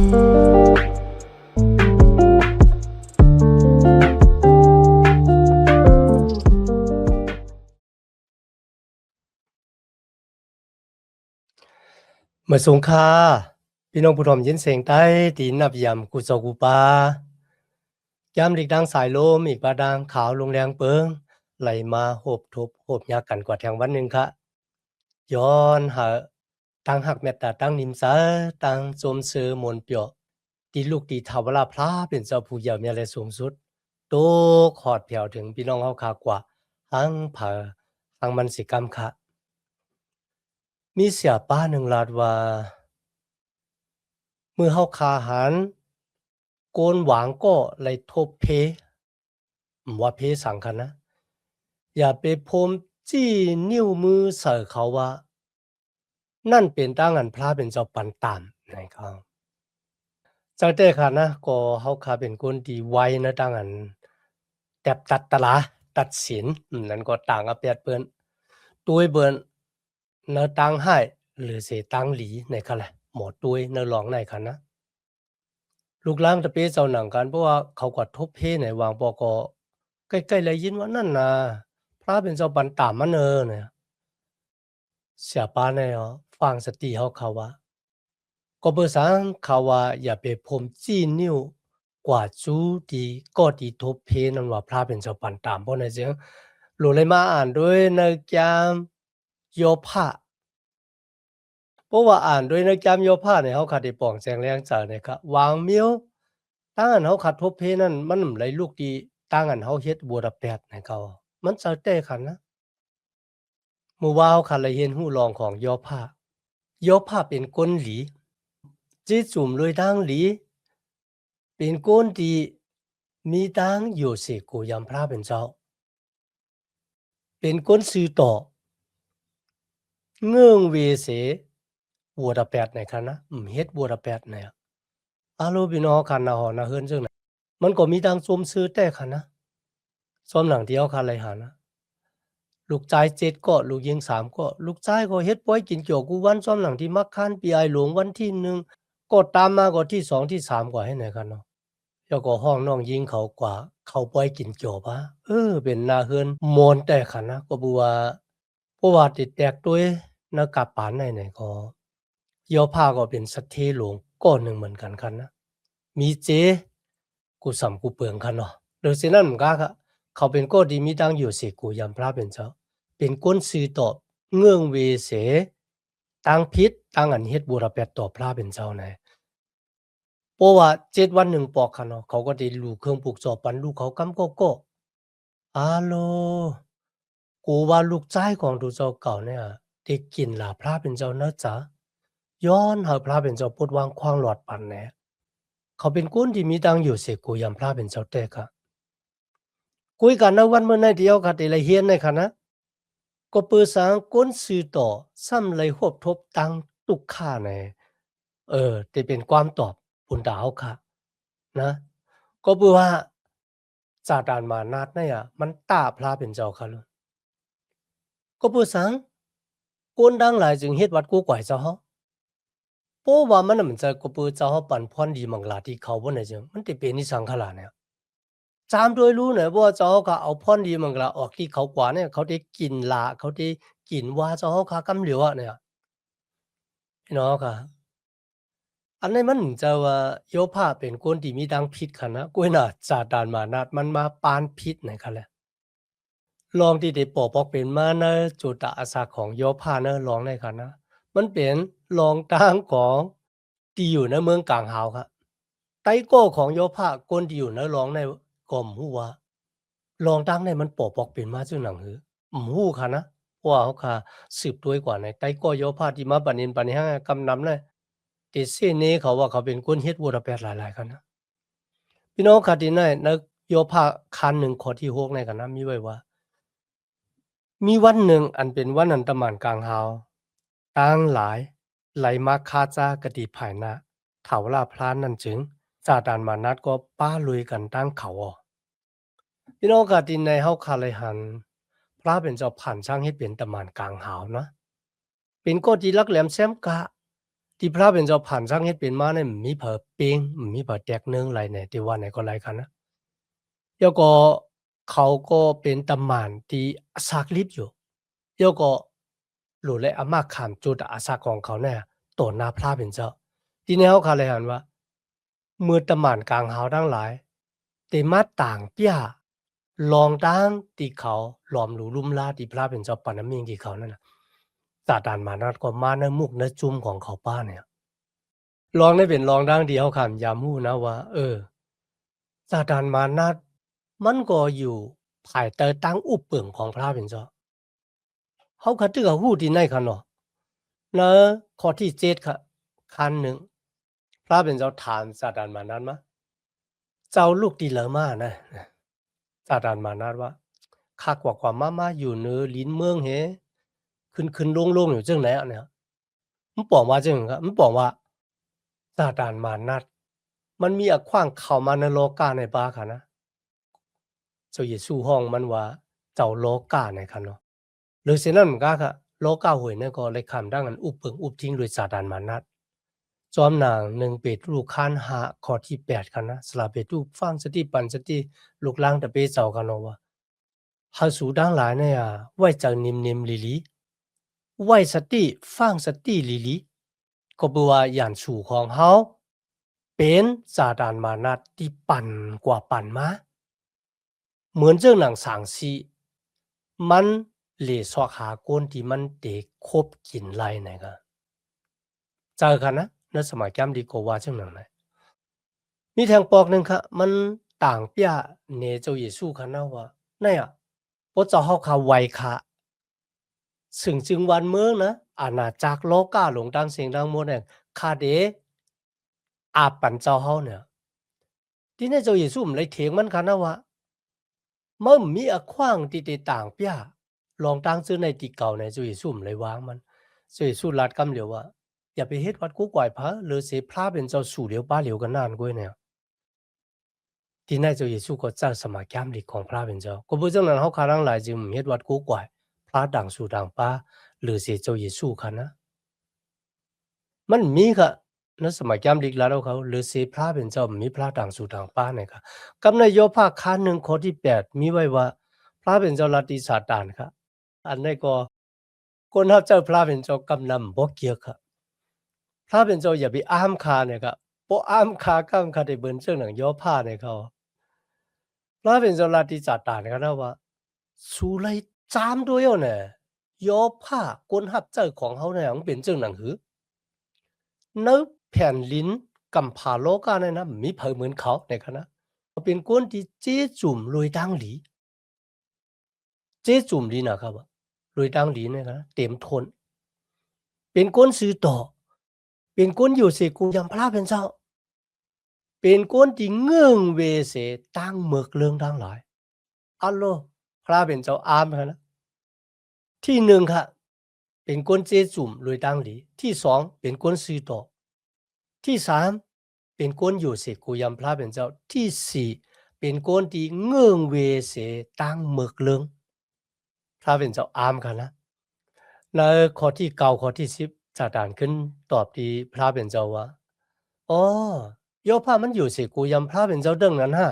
เมื่อสงคราพี่น้องผู้ถ่อมยินเสียงใต้ตีนนับยำกุศกุปายามหลีกดังสายลมอีกบาดางขาวลงแรงเปิงไหลมาโหบทบโหบยากันกว่าแทงวันหนึ่งค่ะย้อนหาตั้งหักแมตตาตั้งนิมสาตั้งสมเสือมนเปียวตีลูกตีทาวราพลาเป็นเจ้าผู้เยาวเมียและสูงสุดโตขอดแผ่วถึงพี่น้องเฮาคากว่าหังเผอหังมันสิกรรมค่ะมีเสียป้าหนึ่งลาดว่ามือเฮาคาหันโกนหวางก็ไหลทบเพว่าเพสังคันนะอย่าไปพมจี้นิ้วมือใส่เขาว่านั่นเป็นตั้งอันพระเป็นเจ้าปันตามนะครับจากแต่ค่ะนะก็เฮาคาเป็นคนที่ไวนะตั้งอันแตบตัดตะลาตัดสินนั่นก็ต่างกับเปียดเปิ้นตัวยเบิ่นเนาตั้งให้หรือเสตั้งหลีในค่ะแหละหมอตัวยเนาลองในค่ะนะ ลูกหลานตะเปเจ้าหนังกันเพราะว่าเขาก็ทบเพในวางปอก็ใกล้ๆเลยยินว่านั่นน่ะพระเป็นเจ้าปันตามมาเนอเนี่ยเสียปานเนี่ยฟังสติเฮาเขาว่าก็เบอสังเขาว่าอย่าไปพรมจี้นิ้วกว่าจูดีก็ดีทบเพนั่นว่าพระเป็นเจ้าปันตามเพราะในเสียงหลุเลยมาอ่านด้วยในกามโยภาเพราะว่าอ่านด้วยในกามโยภาเนี่ยเฮาขาดได้ป่องแสงแรงจากเนี่ยครับวางเมียว ตั้งอันเฮาขัดทบเพนั่นมันไหลลูกดีตั้งอันเฮาเฮ็ดบัวดะแปดให้เขามันจะแต่ขันนะหมู่ว่าเฮาขัดละเห็นฮู้รองของย่อผ้าย่อผ้าเป็นก้นหลีจิจุ่มเลยดังหลีเป็นก้นที่มีดังอยู่เสกกูยามพระเป็นเจ้าเป็นก้นซื่อต่อเงื่องเวเสบัวดะแปดในคันนะเฮ็ดบัวดะแปดเนี่ยอาโลพี่น้องคันนะฮอนะเฮิรนจังนะมันก็มีดังสมซื่อแต่คันนะซ้อมหลังที่เฮาคันไหลหานะ ลูกชาย7ก็ลูกหญิง3ก็ลูกชายก็เฮ็ดป่วยกินเกี่ยวกูวันซ้อมหลังที่มักคันปีไอหลวงวันที่1ก็ตามมาก็ที่2ที่3กว่าให้ไหนกันเนาะแล้วก็ห้องน้องหญิงเขากว่าเขาป่วยกินเกี่ยวปะเป็นหน้าเฮือนมอนแต่คันนะก็บัวเพราะว่าติดแตกตัวยนะกะปานไหนๆก็เยี่ยวผ้าก็เป็นสัทเทหลวงก้อนหนึ่งเหมือนกันคันนะมีเจกูสำกูเปลืองคันเนาะโดยฉะนั้นมันก็เขาเป็นก้อดีมีดังอยู่เสกูยามพระเป็นเจ้า เป็นก้นซื้อตอบเงื่องเวเสตังพิษตังอันเฮ็ดบูรแปดตอบพระเป็นเจ้าไหนเพราะว่า7วัน1ปอกค่ะเนาะเขาก็ได้รู้เครื่องปลูกสอบปันลูกเขากำก็อาโลกูว่าลูกชายของดูเจ้าเก่าเนี่ยได้กินหลาพระเป็นเจ้านะจ๊ะย้อนหาพระเป็นเจ้าปดวางขวางหลอดปันแหน่เขาเป็นคนที่มีตังอยู่เสกกูยามพระเป็นเจ้าแต่ค่ะคุยกันนะวันเมื่อไหนเดียวค่ะได้ละเฮียนในค่ะนะ ก็เปิดสางก้นสื่อต่อซ้ำเลยหวบทบตังตุกค่าในที่เป็นความตอบปุนดาวค่ะนะก็เปือว่าจาดานมานาดเนี่ยมันตาพระเป็นเจ้าค่ะลุก็เปิดสังก้นดังหลายจึงเฮ็ดวัดกู้ก่อยเจ้าเฮาเพราะว่ามันน่ะมันจะก็เปิดเจ้าเฮาปันพรดีมังลาที่เขาบ่ได้จึงมันติเป็นนิสังขลาเนี่ยจามด้วยรู้เนี่ยว่าเจ้าก็เอาพรดีมังลาออกที่เขากว่าเนี่ยเขาได้กินลาเขาได้กินว่าเจ้าคากำเหลียวอะเนี่ยพี่น้องค่ะ อันนี้มันจะว่าโยภาเป็นคนที่มีดังพิษค่ะนะกวยน่ะจาดานมานาดมันมาปานพิษไหนคะแหละลองที่ได้ปอปอกเป็นมานะจุตะอาสาของโยภานะลองได้ค่ะนะมันเป็นลองตางของที่อยู่ในเมืองกลางหาวครับไต้โก้ของโยภาคนที่อยู่ในลองในกอมฮู้ว่าลองตั้งในมันปอปอกเป็นมาจึงหนังหือฮู้ค่ะนะเพราะว่าเขาค่ะสืบด้วยกว่าในไต้โก้โยภาที่มาบัดนี้บัดนี้ฮะกำนำเลย ติเสนี้เขาว่าเขาเป็นคนเฮ็ดบัวระแปดหลายๆกันนะพี่น้องคาดินัยนักโยภาคันหนึ่งข้อที่6ในกันนะมีไว้ว่ามีวันหนึ่งอันเป็นวันอันตมานกลางหาวต่างหลายไหลมาคาจากะดีภายหน้าเถาลาพลานนั่นจึงจาดานมานัดก็ป้าลุยกันตั้งเขาออพี่น้องคาดินัยเฮาคาเลยหันพระเป็นเจ้าผ่านช่างให้เป็นตะมานกลางหาวนะเป็นก็ที่ลักแหลมแซมกะ ที่พระเป็นเจ้าผ่านสร้างเฮ็ดเป็นมาเนี่ยมีเผอเปงมีเผอแตกเนืองไรเนี่ยที่ว่าไหนก็ไรกันนะแล้วก็เขาก็เป็นตำหม่านที่ซากลิบอยู่แล้วก็หลุเลยอามาขามจุดอาสาของเขาเนี่ยต่อหน้าพระเป็นเจ้าทีนี้เขาคาเลยหันว่ามือตำหม่านกลางเฮาทั้งหลายแต่มาต่างเปี้ยลองตั้งที่เขาหลอมหรูลุ่มลาที่พระเป็นเจ้าปานมิงที่เขานั่นน่ะซาตานมานัดก็มาในมุกในจุ่มของเขาป้าเนี่ยลองได้เป็นลองดังที่เขาขามยามฮู้นะว่าซาตานมานัดมันก็อยู่ภายใต้ตั้งอุปเปิงของพระเป็นเจ้าเขาคัดตึกฮู้ที่ไหนคันเนาะแล้วข้อที่7ค่ะคันหนึ่งพระเป็นเจ้าถามซาตานมานัดมาเจ้าลูกที่เหลือมานะซาตานมานัดว่าข้ากว่ามาอยู่เนื้อลิ้นเมืองเหขึ้นลงอยู่จังไหนอะเนี่ยมันบอกว่าจังครับมันบอกว่าซาตานมานัดมันมีอะขว้างเข้ามาในโลกาในบาค่ะนะเจ้าเยซูห้องมันว่าเจ้าโลกาในคันเนาะหรือเช่นนั้นก็ค่ะโลกาหวยเนี่ยก็เลยคำดังอันอุปเปิงอุปทิ้งโดยซาตานมานัดจอมนาง1เปโตรข้าน5ข้อที่8คันนะสลาเปตุฟังสติปันสติลูกลางตะเปเจ้ากันเนาะว่าหาสูดังหลายเนี่ยไว้จากนิมๆลิไว้สติฟังสติลิก็บ่ว่าย่านสู่ของเฮาเป็นซาตานมานัดที่ปั่นกว่าปั่นมาเหมือนเจ้าหนังสางซีมันเหลสอกหาก้นที่มันเตะคบกินไรเนี่ยก็เจอกันนะในสมัยแก้มดีกว่าเช่นนั้นเลยมีแทงปอกหนึ่งค่ะมันต่างเปียเนเจ้าเยซูคันนะว่าเนี่ยพระเจ้าเฮาคาไวค่ะสึงจึงวันเมืองนะอาณาจักรโลกาหลงดังเสียงดังหมดเนี่ยคาเดอาปันเจ้าเฮาเนี่ยที่นี่เจ้าเยซูมันเลยเถียงมันคันนะว่ามันมีอะขว้างที่แตต่างเปียลองตั้งซื้อในที่เก่าในเจ้าเยซูมันเลยวางมันเจ้าเยซูรัดกำเหลียวว่าอย่าไปเฮ็ดวัดกูกวายพระหรือเสพระเป็นเจ้าสู่เหลียวป้าเหลียวกันนานกวยเนี่ยที่นั่นเจ้าเยซูก็เจ้าสมาแก้มหลีกของพระเป็นเจ้าก็บ่จังนั้นเฮาคารังหลายจึงเฮ็ดวัดกูกวายพระดังสู่ดังป้าหรือเสเจ้าเยซูคันนะมันมีค่ะในสมัยแก้มหลีกแล้วเขาหรือเสพระเป็นเจ้ามีพระดังสู่ดังป้าเนี่ยค่ะกับในโยภาคคัน1ข้อที่8มีไว้ว่าพระเป็นเจ้าลัทธิซาตานค่ะอันนี้ก็คนรับเจ้าพระเป็นเจ้ากำนำบ่เกี่ยวค่ะพระเป็นเจ้าอย่าไปอ้ามคาเนี่ยครับบ่อ้ามคากำคาได้เบิ่นเชิงหนังโยภาเนี่ยเขาพระเป็นเจ้าลัทธิซาตานกันนะว่าสู้ไล่จามด้วยเอาเนี่ยโยภาคนรับเจ้าของเฮาเนี่ยมันเป็นเจิงหนังหือในแผ่นลิ้นกำพาโลกาเนี่ยนะมีเผยเหมือนเขาในคณะเป็นคนที่เจ๊จุ่มรวยดังหลีเจ๊จุ่มลีนะครับรวยดังหลีเนี่ยนะเต็มทนเป็นคนซื้อต่อเป็นคนอยู่เสกูยังพระเป็นเจ้าเป็นคนที่เงื่องเวเสตั้งเมือกเรื่องทั้งหลายอัลโลพระเป็นเจ้าอามนะที่หนึ่งค่ะเป็นคนเจ๊จุ่มรวยดังหลีที่สองเป็นคนซื้อต่อที่สามเป็นคนอยู่เสกูยำพระเป็นเจ้าที่สี่เป็นคนที่เงื่องเวเสตั้งเมือกเรื่องพระเป็นเจ้าอามกันนะแล้วข้อที่9ข้อที่10ซาตานขึ้นตอบที่พระเป็นเจ้าว่าอ๋อโยภามันอยู่สิกูยำพระเป็นเจ้าเรื่องนั้นฮะ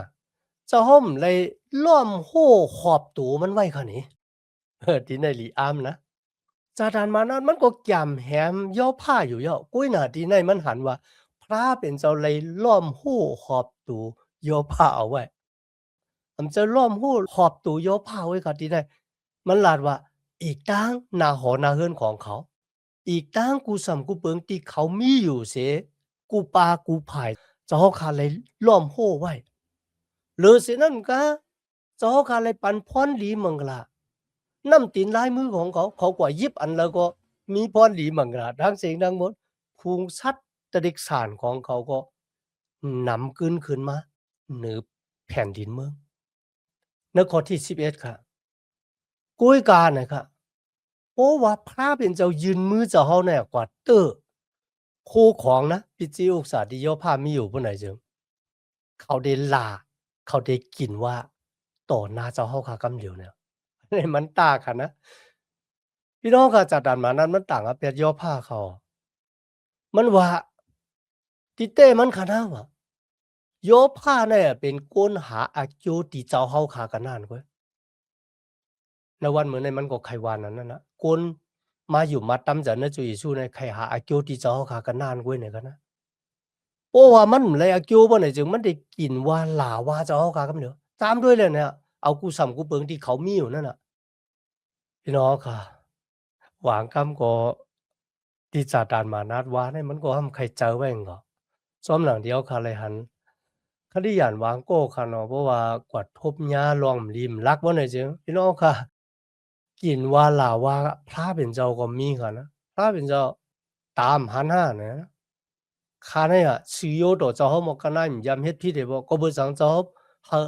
เจ้าห่มเลยล้อมโห่ขอบตูมันไว้ค่ะนี่ที่ในลีอามนะซาตานมานั้นมันก็แก่มแหมย่อผ้าอยู่ย่อกุ้ยหน้าที่ในมันหันว่าพระเป็นเจ้าเลยล้อมโห่ขอบตูย่อผ้าเอาไว้มันจะล้อมโห่ขอบตูย่อผ้าไว้ค่ะที่ในมันลาดว่าอีกตั้งหน้าหอหน้าเฮือนของเขา อีกตั้งกูสำกูเปิงที่เขามีอยู่เสกูปากูผายเจ้าคาเลยล้อมโห่ไว้หรือเสียนั่นก็เจ้าคาเลยปันพรหลีมังกลาน้ำตีนลายมือของเขาเขากว่ายิบอันแล้วก็มีพรหลีมังกลาทั้งเสียงทั้งหมดภูงชัดตะดิกสารของเขาก็นำขึ้นมาเหนือแผ่นดินเมืองในข้อที่11ค่ะกุ้ยกานะครับเพราะว่าพระเป็นเจ้ายืนมือเจ้าเฮาเนี่ยกว่าเตอคู่ของนะปิจิอุกษาที่ย่อผ้ามีอยู่ผู้ไหนจึงเขาได้ลาเขาได้กินว่าต่อหน้าเจ้าเฮาคากำเหลียวเนี่ยนี่มันต่างกันนะพี่น้องค่ะจากดันมานั้นมันต่างกับเป็ดย่อผ้าเขา มันว่าติเต้มันขนาดว่าโยผ้าเนี่ยเป็นก้นหาอาโจติเจ้าเฮาขากันนานเว้ยในวันเหมือนในมันก็ไขวานนั้นนะก้นมาอยู่มาตำจันนะจุยสู้ในไขหาอาโจติเจ้าเฮาขากันนานเว้ยเนี่ยกันนะเพราะว่ามันเลยอาโจบ่เนี่ยจึงมันได้กินว่าหลาว่าเจ้าเฮาขากันเด้อตามด้วยเลยเนี่ยเอากูสำกูเปิงที่เขามีอยู่นั่นน่ะพี่น้องค่ะหวางคำก็ที่จาดานมานาดว่าเนี่ยมันก็ทำใครเจอไว้ก็ซ้อมหลังเดียวค่ะเลยหันคดีหยานวางโก้ค่ะเนาะเพราะว่ากวาดทบหญ้าลอมริมรักบ่หน่อยจึงพี่น้องค่ะกินว่าหลาว่าพระเป็นเจ้าก็มีค่ะนะพระเป็นเจ้าตามหันห้าเนี่ยข้าเนี่ยซื้อโยต่อเจ้าเฮาหมอกกันได้ยามเฮ็ดผิดได้บ่ก็บ่สังเจ้าเฮา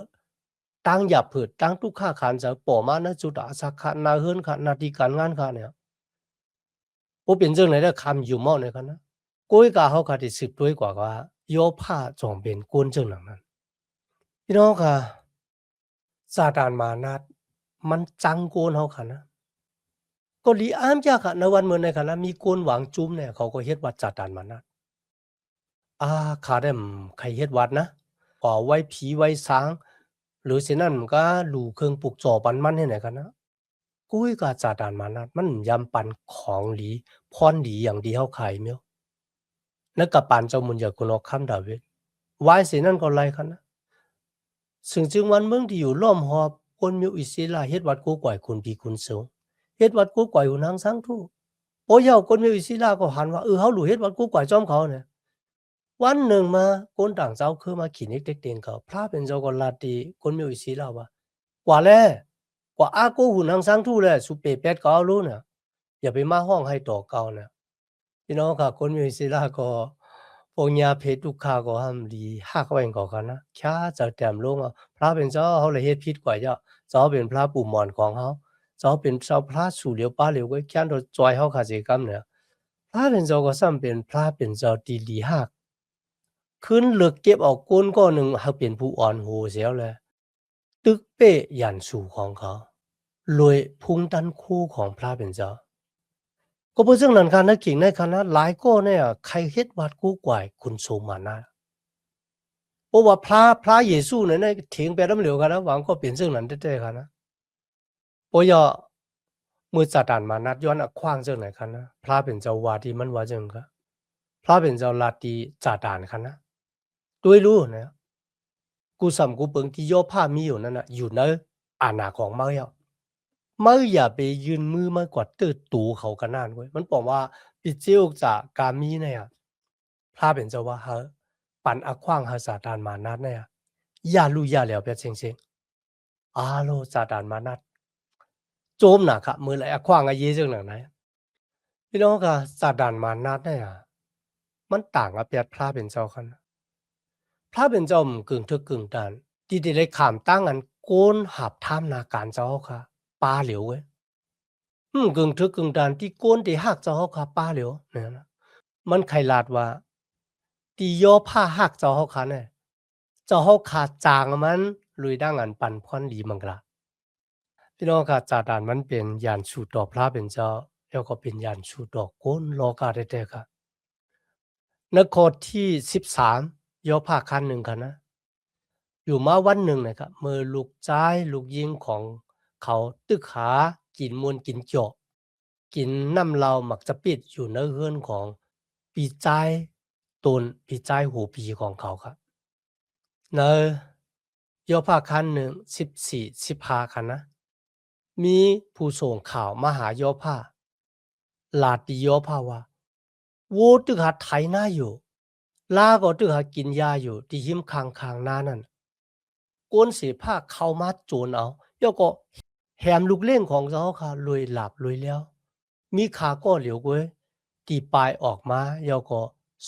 ตั้งหยับผืดตั้งทุกข้าขานจะป่อมานะจุดอาสักขะนาเฮือนขะหน้าที่การงานขะเนี่ยบ่เป็นจังได๋เด้อคำอยู่เมาเนี่ยค่ะนะก้อยกาเฮาก็ได้สืบด้วยกว่าว่าโยผ้าจองเป็นกวนจังหนังนั้นพี่น้องค่ะซาตานมานาดมันจังโกนเฮาค่ะนะก็ลีอ้ามจาค่ะในวันเมื่อในค่ะนะมีโกนหวังจุ้มเนี่ยเขาก็เฮ็ดวัดซาตานมานาดข้าได้ใครเฮ็ดวัดนะก่อไว้ผีไว้สางหรือสินั้นมันก็หลู่เครื่องปลูกจ่อปันมันให้ไหนกันนะกุ้ยก็ซาตานมานาดมันยำปันของหลีพรหลีอย่างดีเฮาขายแมวแล้วก็ปานเจ้ามุนอยากกุนออกคำดาเวดไว้สินั้นก็ไล่คันนะ ซึ่งจึงวันเมืองที่อยู่ล้อมหอบคนมีอิสระเฮ็ดวัดกูก่อยคุณพี่คุณสูงเฮ็ดวัดกูก่อยอยู่นางสังทูโอ้ยเอาคนมีอิสระก็หันว่าเฮาหลู่เฮ็ดวัดกูก่อยจอมเขาเนี่ยวันหนึ่งมาคนต่างเจ้าคือมาขีนิกเต็กเต็งเขาพระเป็นเจ้าก็ลาตีคนมีอิสระว่ากว่าแลกว่าอากูหูนางสังทูแลสุเปแปดก็เอารู้เนี่ยอย่าไปมาห้องให้ต่อเก่าเนี่ยพี่น้องค่ะคนมีอิสระก็พวกญาเพศทุกขาก็ห้ามดีฮักไว้ก่อกันนะแค่จะแต้มลงพระเป็นเจ้าเขาเลยเฮ็ดผิดกว่าเจ้าเจ้าเป็นพระปู่หมอนของเขาเจ้าเป็นเจ้าพระสู่เหลียวป้าเหลียวไว้แค่นจอยเขาขาสิกรรมเนี่ยพระเป็นเจ้าก็ซ้ำเป็นพระเป็นเจ้าตีดีฮักขึ้นเลือกเก็บออกก้นก็หนึ่งเขาเป็นผู้อ่อนโหเสียวเลยตึกเป้ยันสู่ของเขารวยพุงตันคู่ของพระเป็นเจ้า ก็เพราะซึ่งนั้นการนักขิงในคณะหลายก็เนี่ยใครเฮ็ดวัดกู้กว่าคุณโสมานะเพราะว่าพระเยซูเนี่ยเถียงไปน้ำเหลวกันนะหวังก็เปลี่ยนซึ่งนั้นได้ๆกันนะโอ้ยมือซาตานมานัดย้อนขว้างซึ่งไหนกันนะพระเป็นเจ้าวาดีมันว่าจังก็พระเป็นเจ้าลาตีซาตานกันนะด้วยรู้นะกูสำกูเปิงที่ย่อผ้ามีอยู่นั่นน่ะอยู่ในอาณาของมาแล้วไม่อย่าไปยืนมือมากกว่าตื้อตูเขากันนานเว้ยมันบอกว่าปิเจียวจากกามีเนี่ยพระเป็นเจ้าว่าเฮาปันอขว้างหาซาตานมานัดเนี่ยอย่ารู้อย่าแล้วแบบเซ็งๆโลซาตานมานัดโจมหนักอะมือไหลอขว้างอะเยจังหนังไหนพี่น้องค่ะซาตานมานัดเนี่ยมันต่างกับเปียดพระเป็นเจ้าคันพระเป็นเจ้ามันกึ่งทึกกึ่งตันที่ได้ขามตั้งอันโกนหับท่ามนาการเจ้าค่ะปาเหลียวเว้ยกึ่งทึกกึ่งตันที่โกนที่หักเจ้าค่ะปาเหลียวเนี่ยนะมันไขลาดว่าที่ย่อผ้าหักเจ้าค่ะเนี่ยเจ้าขาดจางมันลุยดังอันปันพรดีมังกะพี่น้องค่ะจาดานมันเป็นยานสู่ต่อพระเป็นเจ้าแล้วก็เป็นยานสู่ต่อโกนโลกาแท้ๆค่ะนครที่13ย่อผ้าคันหนึ่งค่ะนะ อยู่มาวันหนึ่งนะครับเมื่อลูกชายลูกยิงของเขาตึกหากินมวนกินเจาะกินน้ำเหล้าหมักจะปิดอยู่ในเฮือนของพี่ชายตนพี่ชายหูผีของเขาครับในยอภาคันหนึ่ง14-15คันนะมีผู้ส่งข่าวมาหายอภาลาติยอภาว่าโวตึกหาไถนาอยู่ลาก็ตึกหากินยาอยู่ที่หิมคางๆหน้านั่น กวนเสียผ้าเข้ามาโจรเอายอก็แหมลูกเล่งของเขาค่ะรวยหลับรวยแล้ว มีขาก็เหลียวเว้ยตีปลายออกมายอก็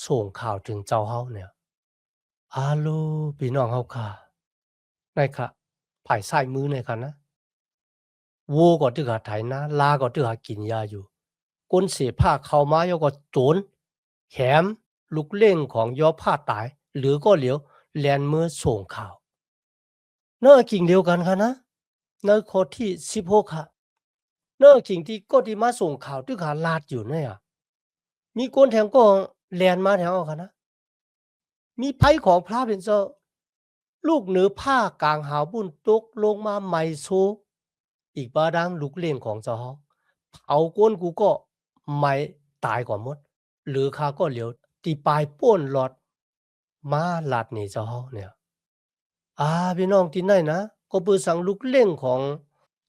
ส่งข่าวถึงเจ้าเฮาเนี่ยโลพี่น้องเฮาค่ะได้ค่ะภายซ้ายมือในค่ะนะวัวก็ตึกหาไถนาลาก็ตึกหากินยาอยู่กวนเสียผ้าเข้ามายอก็โจรแถมลูกเล่งของยอผ้าตายหรือก็เหลียวแลนมือส่งข่าว เนอกิ่งเดียวกันค่ะนะเนอข้อที่16ค่ะเนอกิ่งที่ก็ที่มาส่งข่าวที่ขาลาดอยู่เนี่ยมีคนแถมก็ แล่นมาแถวเฮาค่ะนะมีไผของพระเป็นเจ้าลูกเหนือผ้ากลางหาวบุญตกลงมาใหม่โซอีกบาดังลูกเล่นของเจ้าเฮาเผาก้นกูก็ไม่ตายก่อนหมดหรือข้าก็เหลียวตีปลายป้นหลอดมาลาดหนีเจ้าเฮาเนี่ยพี่น้องที่ไหนนะก็เปือสังลูกเล่นของ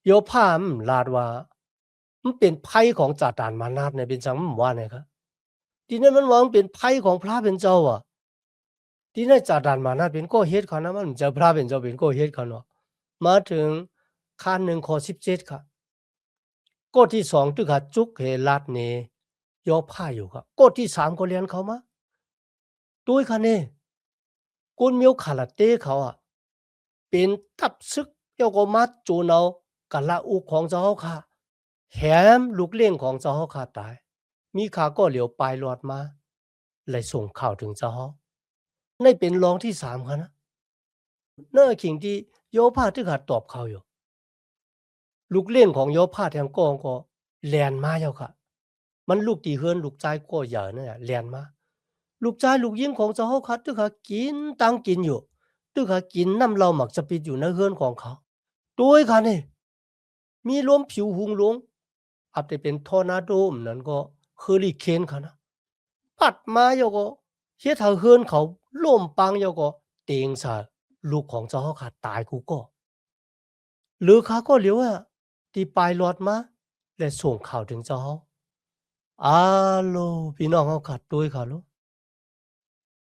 โยภามลาดว่ามันเป็นภัยของจาตานมานาดเนี่ยเป็นสังมันว่าเนี่ยครับที่นั่นมันว่ามันเป็นภัยของพระเป็นเจ้าอะ ที่นั่นจาดานมานาเป็นก็เฮ็ดเขานะมันจะพระเป็นเจ้าเป็นก็เฮ็ดเขาเนาะมาถึงข้อ1ข้อ17ครับข้อที่2ตึกหาจุกเหลัดนี่ยอผ้าอยู่ครับข้อที่3ก็เรียนเขามาตุ้ยคะนี่กุนเมียวขาลาเต้เขาอะเป็นตับซึกเยาก็มาจูนเอากะละอุของเจ้าเฮาค่ะแถมลูกเลี้ยงของเจ้าเฮาค่ะตายมีขาก็เหลียวปลายหลอดมาเลยส่งข่าวถึงเจ้าเฮาในเป็นรองที่3ค่ะนะ เน้อขิงที่โยภาทึกหัดตอบเขาอยู่ลูกเล่นของโยภาแทงก้องก็แล่นมาเจ้าค่ะมันลูกตีเฮือนลูกชายก็ใหญ่นั่นแหละแล่นมาลูกชายลูกหญิงของเจ้าเฮาคัดตึกหากินตังกินอยู่ตึกหากินน้ำเหล้าหมักจะปิดอยู่ในเฮือนของเขาด้วยค่ะนี่มีลมผิวหุงหลงอาจจะเป็นทอร์นาโดนั้นก็เฮอริเคนค่ะนะปัดมาโยก็เฮ็ดให้เฮือนเขาล่มปังโยก็เต็งซะลูกของเจ้าเฮาขาดตายกูก็ หรือเขาก็เรียกว่าตีปลายรถมาและส่งข่าวถึงเจ้าเฮาอาโลพี่น้องเฮาขัดตุ้ยเขาลูก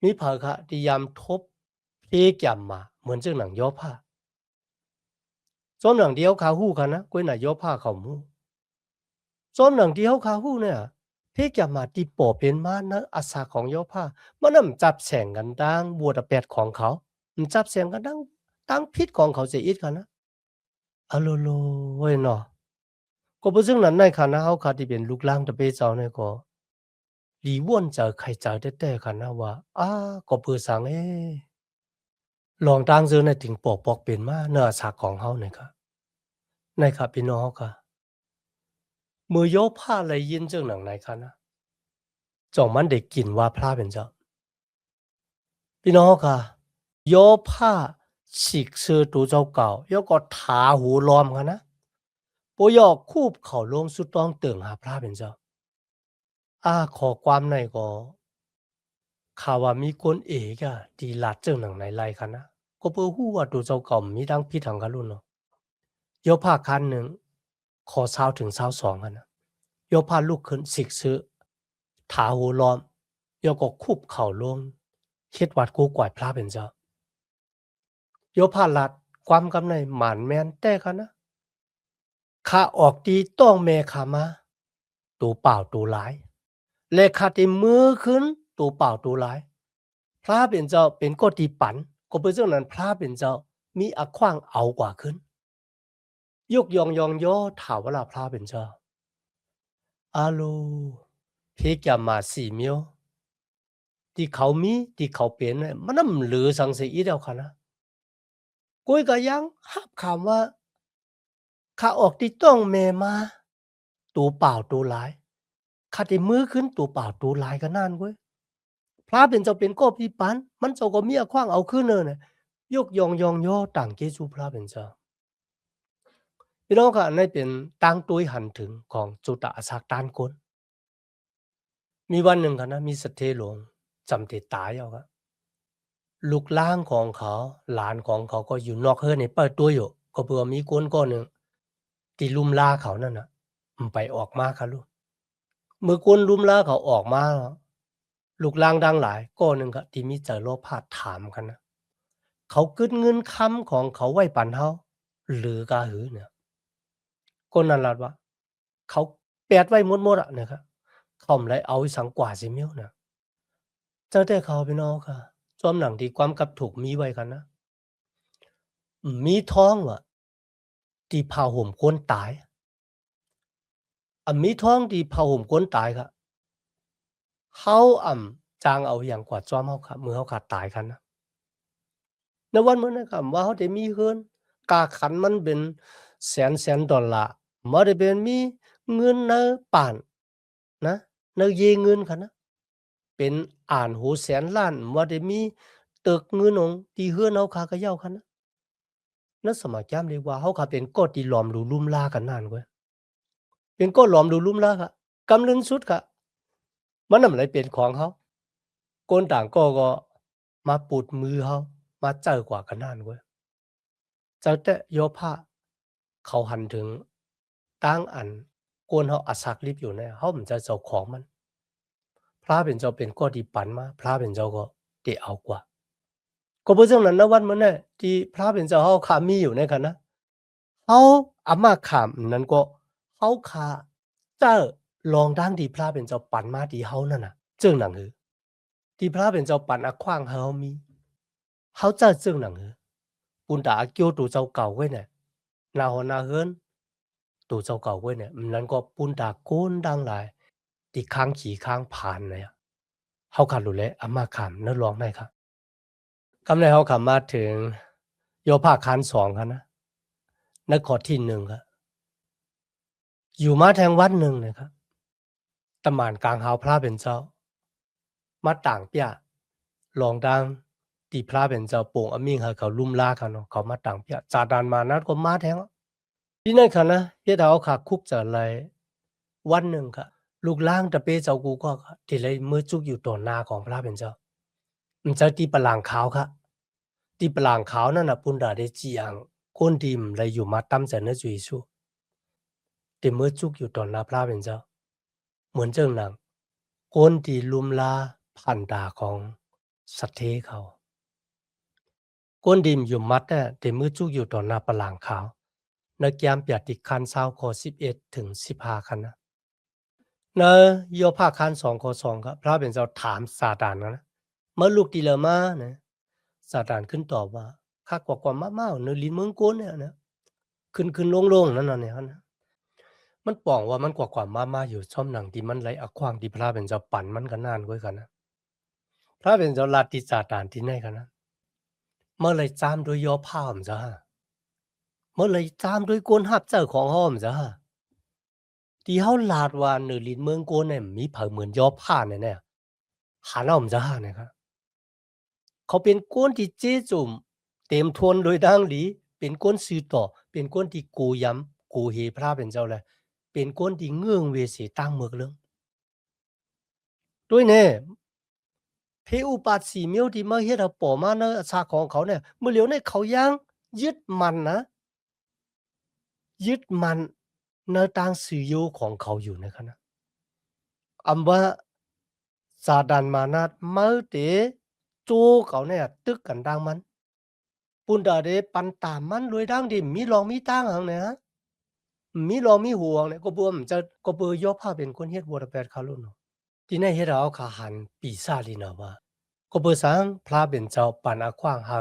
มีเผอคะที่ยามทบเพแก่มมาเหมือนจังหนังย้อผ้าซ้อมหนังเดียวขาฮู้กันนะก้วยน่ะย้อผ้าเขามูซ้อมหนังเดียวขาฮู้เนี่ยเพแก่มมาที่ป่อเป็นมานะอาสาของย้อผ้ามันนำจับแสงกันดังบัวตะแปดของเขามันจับแสงกันดังตั้งพิษของเขาเสียอีกกันนะอะโลโลเว้ยเนาะ ก็不ซึ่งนั้นในคณะเฮาคาที่เป็นลูกหลางตะเปเจ้าเนี่ยก็หลีว่วนเจอใครเจอแต่ๆคะนะว่าก็เพื่อสังลองตั้งซื่อในถึงปอกปอกเป็นมาเนื้อสากของเฮาเนี่ยครับในครับพี่น้องเฮาค่ะมือยอผ้าไหลยินจังหนังไหนคะนะจ่องมันได้กลิ่นว่าพระเป็นเจ้าพี่น้องเฮาค่ะยอผ้าฉีกซื่อตูเจ้าเก่ายอก็ถาหูล้อมคะนะบ่ยอกคูบเข้าลงสุดต้องเติ่งหาพระเป็นเจ้าขอความในก็ข่าวว่ามีคนเอกอะที่ลัดเจิงหนังไหนไล่คะนะก็บ่ฮู้ว่าตัวเจ้าเก่ามีทั้งผิดทั้งกะรุ่นเนาะยกผ้าคันหนึ่งขอเช้าถึงเช้าสองกันนะยกผ้าลุกขึ้นสิกซื้อถาหูล้อมยกก็คุบเข่าลงเฮ็ดวัดกูกวาดพระเป็นเจ้ายกผ้าลัดความกำในหมานแม่นแต่คะนะข้าออกตีต้องแม่ข้ามาตัวเปล่าตัวหลายและข้าติมือขึ้นตัวเปล่าตัวหลาย พระเป็นเจ้าเป็นก็ตีปันก็เป็นเจ้านั้นพระเป็นเจ้ามีอขว้างเอากว่าขึ้นยกยองยองย่อถาวราพระเป็นเจ้าอาโลเพกยามาสีเมียวที่เขามีที่เขาเป็นเนี่ยมันน่ำเหลือสังสีอีเดียวค่ะนะกุ้ยก็ยังหับคำว่าข้าออกที่ต้องแม่มาตัวเปล่าตัวหลายข้าที่มือขึ้นตัวเปล่าตัวหลายก็นั่นเว้ยพระเป็นเจ้าเป็นก็พี่ปันมันเจ้าก็มีอขว้างเอาขึ้นเนอเนี่ยยกยองยองย่อต่างเกจูพระเป็นเจ้า พี่น้องค่ะนั่นเป็นตั้งตุ้ยหันถึงของจุตะสักตานคนมีวันหนึ่งค่ะนะมีสตเทหลวงจำติดตายเอาครับลูกล่างของเขาหลานของเขาก็อยู่นอกเฮือนนี่เปิดตัวอยู่ก็เผื่อมีคนก้อนหนึ่งที่ลุมลาเขานั่นน่ะมันไปออกมาค่ะลูกเมื่อคนลุมลาเขาออกมาลูกล่างดังหลายก้อนหนึ่งครับที่มีใจโลภะถามกันนะเขากึดเงินคำของเขาไว้ปันเฮาหรือกาหือเนี่ยคนนั้นลัดว่าเขาแปดไว้หมดๆอะนะครับ เขา唔嚟เอาสังกว่าสิมิ้วนะเจ้าแต่เขาพี่น้องค่ะจอมหนังที่ความกับถูกมีไว้กันนะมีท้องว่ะที่เผาห่มคนตายมีท้องที่เผาห่มคนตายค่ะเขาจางเอาอย่างกว่าจอมเขาค่ะมือเขาขาดตายกันนะในวันมื้อนั้นค่ะว่าเขาได้มีเฮือนกาขันมันเป็นแสนดอลลาร์บ่ได้เป็นมีเงินในป่านนะในเยเงินค่ะนะ เป็นอ่านหูแสนล้านว่าได้มีตึกเงินองที่เฮือนเฮาคากะเหย้าคันนะนั่นสมัยจำเลยว่าเฮาคาเป็นก็ที่หลอมหรูลุ่มลากันนั่นเว้ยเป็นก็หลอมหรูลุ่มลากะกำลึงสุดกะมันน่ะมันเลยเป็นของเฮาคนต่างก็มาปุดมือเฮามาเจ้อกว่ากันนั่นเว้ยเจ้าแต่ยอผ้าเขาหันถึงตั้งอันกวนเฮาอาศักลิบอยู่เนี่ยเฮามันจะเจ้าของมันพระเป็นเจ้าเป็นก็ที่ปันมาพระเป็นเจ้าก็ได้เอากว่าก็เพราะฉะนั้นนะวันมื้อนั้นที่พระเป็นเจ้าเฮาคามีอยู่ในคันนะเฮาอามาขามนั้นก็เฮาคาเจ้อลองดังที่พระเป็นเจ้าปันมาที่เฮานั่นน่ะจึงหนังหือที่พระเป็นเจ้าปันอะขว้างเฮามีเฮาเจ้อจึงหนังหือปุณตาเกียวตู่เจ้าเก่าไว้เนี่ยนาฮอนาเฮินตู่เจ้าเก่าไว้เนี่ยนั้นก็ปุณตาโกนดังหลายที่ค้างขี่ค้างผ่านเลยอะเฮาคารู้แลอามาขามเนื้อร้องได้ครับคำในเฮาขามาถึงโยภาคคัน2ครับนะในข้อที่1ครับอยู่มาแทงวัดหนึ่งนะครับตะหม่านกลางเฮาพระเป็นเจ้ามาต่างเปียลองดังที่พระเป็นเจ้าโป่งอมิ่งให้เขาลุ่มลากันเนาะเขามาต่างเปียจาดานมานั้นก็มาแทงที่นั่นค่ะนะเฮ็ดเอาขาคุกจะไรวันหนึ่งค่ะลูกล่างตะเปเจ้ากูก็ที่เลยมือจุกอยู่ต่อหน้าของพระเป็นเจ้ามันจะที่ปลางขาวค่ะที่ปลางขาวนั่นน่ะปุณดาได้จียงคนที่เลยอยู่มาตั้มจะเนื้อจุยสู้ที่มือจุกอยู่ต่อหน้าพระเป็นเจ้าเหมือนเจิงหนังคนที่ลุมลาพันดาของสัตเทเขาก้นดิมอยู่มัดเนี่ยที่มือจุกอยู่ต่อหน้าปลางขาวในแกมเปียติคันเศร้าข้อ11ถึง15คันนะในโยภาคคัน2ข้อ2ครับพระเป็นเจ้าถามซาตานนะเมื่อลูกดีเลมานะซาตานขึ้นตอบว่าข้ากว่ามาๆเนลินเมืองโกนเนี่ยนะขึ้นลงๆนั่นน่ะเนี่ยนะมันป้องว่ามันกว่ามาๆอยู่ช่อมหนังที่มันไหลอะขว้างที่พระเป็นเจ้าปั่นมันก็นานกว่ากันนะพระเป็นเจ้าลาติซาตานที่ไหนกันนะเมื่อไรจามด้วยยอผ้ามจ้าเมื่อไรจามด้วยกวนหับเจ้าของห้อมจ้าที่เฮาลาดว่าเนลินเมืองโกนเนี่ยมีเผาเหมือนยอผ้าเนี่ยหาเอามจ้านะครับเขาเป็นกวนที่เจจุ่มเต็มทวนโดยดังหลีเป็นกวนซื่อต่อเป็นกวนที่กูย้ำกูเฮพระเป็นเจ้าแลเป็นกวนที่เงื่องเวสีตั้งเมือกเรื่องด้วยแน่เพอุปาทสีเมียวที่มาเฮ็ดเอาป่อมาเนอะชาของเขาเนี่ยเมื่อเหลียวในเขายังยึดมันนะยึดมันในตางสื่อโยของเขาอยู่นะครับนะอำว่าซาดานมานาดมาเตจูเขาเนี่ยตึกกันดังมันปุนดาเดปันตามมันรวยดังดิมีรองมีตั้งหังเนี่ยฮะมีรองมีห่วงเนี่ยก็บ่มจะก็เบยอผ้าเป็นคนเฮ็ดบัวแปดคารุนเนาะที่ไหนเฮ็ดเอาขาหันปีศาจลีนะว่าก็เบสังพระเป็นเจ้าปันอาขว้างหา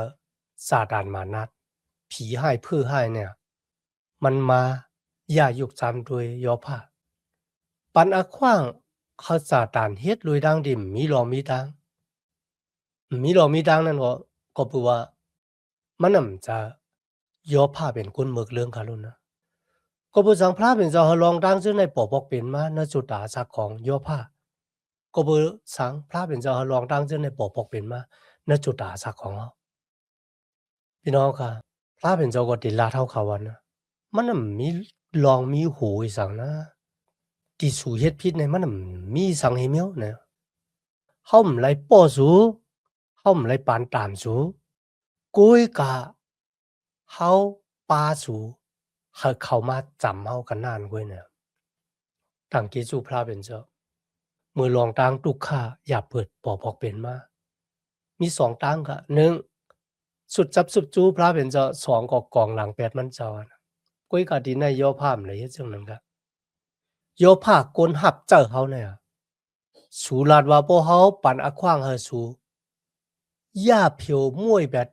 ซาดานมานาดผีให้เพื่อให้เนี่ยมันมาย่ายุกจำโดยยอผ้าปันอาขว้างเขาซาตานเฮ็ดรวยดังดิมีรองมีตั้งมีรองมีตั้งนั่นก็เปือว่ามันน่ะมันจะยอผ้าเป็นคนเมือกเรื่องคารุนนะ ก็บ่สังพระเป็นเจ้าลองดังซึ่งในปอบอกเป็นมาณจุดาสักของโยภาก็บ่สังพระเป็นเจ้าลองดังซึ่งในปอบอกเป็นมาณจุดาสักของเฮาพี่น้องค่ะพระเป็นเจ้าก็ติลาเท่าเขาวันนะมันน่ะมีลองมีหูอีสังนะที่สู่เฮ็ดผิดเนี่ยมันน่ะมีสังให้เมียวนะเฮาบ่ไลป้อสูเฮาบ่ไลปานตามสูกุยกะเฮาปาสูให้เข้ามาจำเฮากันนานกวยเนี่ย ต่างเกจูพระเป็นเจ้ามือลองตั้งตุกข่าอย่าเปิดปอบอกเป็นมามีสองตั้งค่ะหนึ่งสุดจับสุดจูพระเป็นเจ้าสองก็กองหลังแปดมันเจ้านะก้อยกะดีในย่อภาพเลยเฮ็ดจังนั้นก็ย่อภาคกนหับเจ้าเฮาเนี่ยสูลาดว่าบ่เฮาปันอะขว้างเฮาสูย่าเพียวมวยแบบ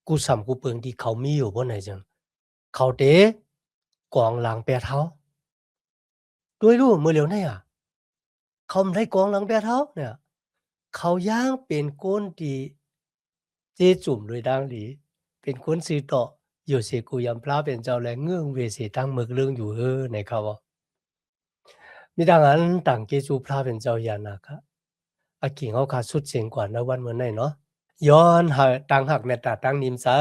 กูสำกูเปิงที่เขามีอยู่บ่ไหนจังเขาเตกองหลังแปดเฮาด้วยรู้มือเหลียวในเขาไม่ได้กองหลังแปดเฮาเนี่ยเขาย่างเป็นคนที่เจจุ่มโดยดังหลีเป็นคนซื่อต่ออยู่เสกูยำพระเป็นเจ้าแลเงื่องเวสีตั้งเมือกเรื่องอยู่ในเขาว่ามีดังนั้นต่างเกจูพระเป็นเจ้าญาณาคะ อากิ่งเฮาคาสุดเสียงกว่านะวันเหมือนไหนเนาะย้อนหาตังหักแม่ตาตังนิมเสอ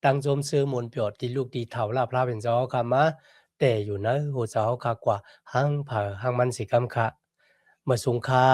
ตังจมซื้อหมุนเปียวตีลูกตีเฒ่าลาพลาเป็นเจ้าคามาแต่อยู่นะโหเจ้าคากว่าหังผาหังมันสิกำคะเมื่อสุงคา